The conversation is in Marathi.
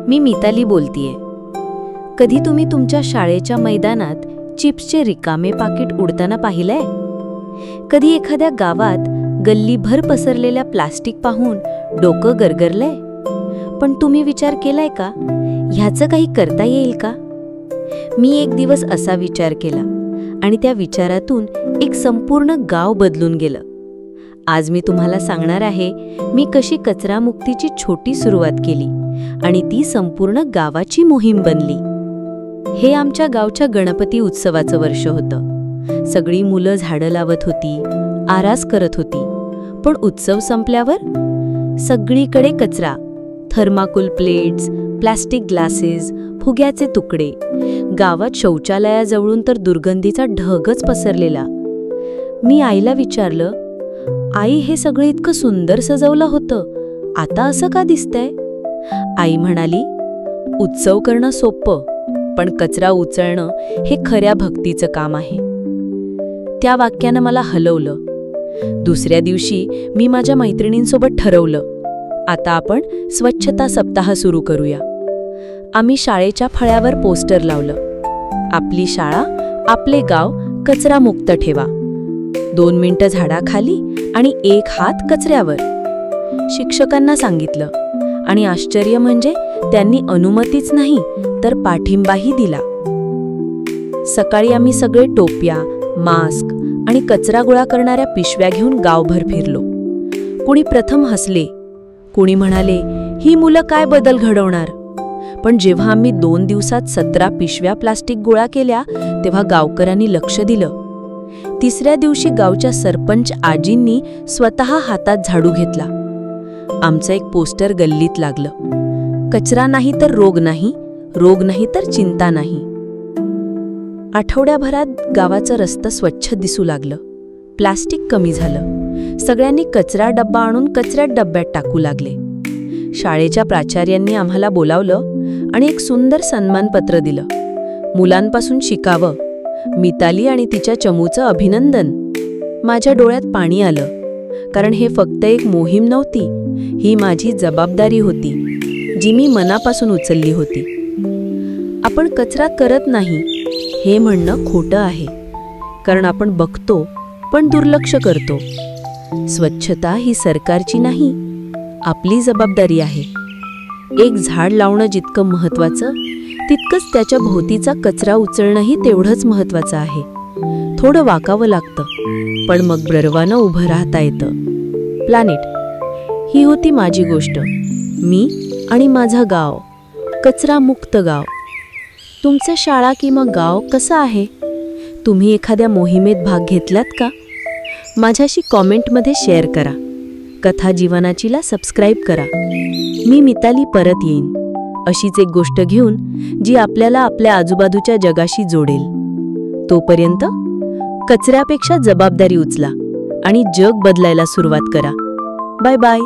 मी मिताली बोलतीये. कधी तुम्ही तुमच्या शाळेच्या मैदानात चिप्सचे रिकामे पाकिट उडताना पाहिलंय? कधी एखाद्या गावात गल्लीभर पसरलेल्या प्लास्टिक पाहून डोकं गरगरलंय? पण तुम्ही विचार केलाय का, ह्याचं काही करता येईल का? मी एक दिवस असा विचार केला आणि त्या विचारातून एक संपूर्ण गाव बदलून गेलं. आज मी तुम्हाला सांगणार आहे मी कशी कचरामुक्तीची छोटी सुरुवात केली आणि ती संपूर्ण गावाची मोहीम बनली. हे आमच्या गावच्या गणपती उत्सवाचं वर्ष होतं. सगळी मुलं झाडं लावत होती, आरास करत होती. पण उत्सव संपल्यावर सगळीकडे कचरा, थर्माकोल प्लेट्स, प्लास्टिक ग्लासेस, फुग्याचे तुकडे. गावात शौचालयाजवळून तर दुर्गंधीचा ढगच पसरलेला. मी आईला विचारलं, आई, हे सगळं इतकं सुंदर सजवलं होतं, आता असं का दिसतंय? आई म्हणाली, उत्सव करणं सोपं, पण कचरा उचलणं हे खऱ्या भक्तीचं काम आहे. त्या वाक्यानं मला हलवलं. दुसऱ्या दिवशी मी माझ्या मैत्रिणींसोबत ठरवलं, आता आपण स्वच्छता सप्ताह सुरू करूया. आम्ही शाळेच्या फळ्यावर पोस्टर लावलं, आपली शाळा, आपले गाव कचरामुक्त ठेवा. 2 मिनिटं झाडाखाली आणि 1 हात कचऱ्यावर. शिक्षकांना सांगितलं आणि आश्चर्य म्हणजे त्यांनी अनुमतीच नाही तर पाठिंबाही दिला. सकाळी आम्ही सगळे टोप्या, मास्क आणि कचरा गोळा करणाऱ्या पिशव्या घेऊन गावभर फिरलो. कुणी प्रथम हसले, कुणी म्हणाले, ही मुलं काय बदल घडवणार? पण जेव्हा आम्ही 2 दिवसात 17 पिशव्या प्लास्टिक गोळा केल्या तेव्हा गावकऱ्यांनी लक्ष दिलं. तिसऱ्या दिवशी गावच्या सरपंच आजींनी स्वतः हातात झाडू घेतला. आमचं एक पोस्टर गल्लीत लागलं, कचरा नाही तर रोग नाही, रोग नाही तर चिंता नाही. आठवड्याभरात गावाचं रस्तं स्वच्छ दिसू लागलं. प्लास्टिक कमी झालं. सगळ्यांनी कचरा डब्बा आणून कचऱ्यात डब्यात टाकू लागले. शाळेच्या प्राचार्यांनी आम्हाला बोलावलं आणि एक सुंदर सन्मानपत्र दिलं. मुलांपासून शिकावं. मिताली आणि तिच्या चमूचं अभिनंदन. माझ्या डोळ्यात पाणी आलं, कारण हे फक्त एक मोहीम नव्हती, ही माझी जबाबदारी होती, जी मी मनापासून उचलली होती. आपण कचरा करत नाही हे म्हणणं खोटं आहे, कारण आपण बघतो पण दुर्लक्ष करतो. स्वच्छता ही सरकारची नाही, आपली जबाबदारी आहे. एक झाड लावणं जितकं महत्त्वाचं, तितकंच त्याच्या भोवतीचा कचरा उचलणंही तेवढंच महत्त्वाचं आहे. थोडं वाकावं लागतं, पण मग गर्वानं उभं राहता येतं. प्लॅनेट, ही होती माझी गोष्ट. मी आणि माझं गाव, कचरामुक्त गाव. तुमचं शाळा किंवा गाव कसं आहे? तुम्ही एखाद्या मोहिमेत भाग घेतलात का? माझ्याशी कॉमेंटमध्ये शेअर करा. कथा जीवनाचीला सबस्क्राईब करा. मी मिताली परत येईन अशीच एक गोष्ट घेऊन, जी आपल्याला आपल्या आजूबाजूच्या जगाशी जोडेल. तोपर्यंत कचऱ्यापेक्षा जबाबदारी उचला आणि जग बदलायला सुरुवात करा. Bye bye.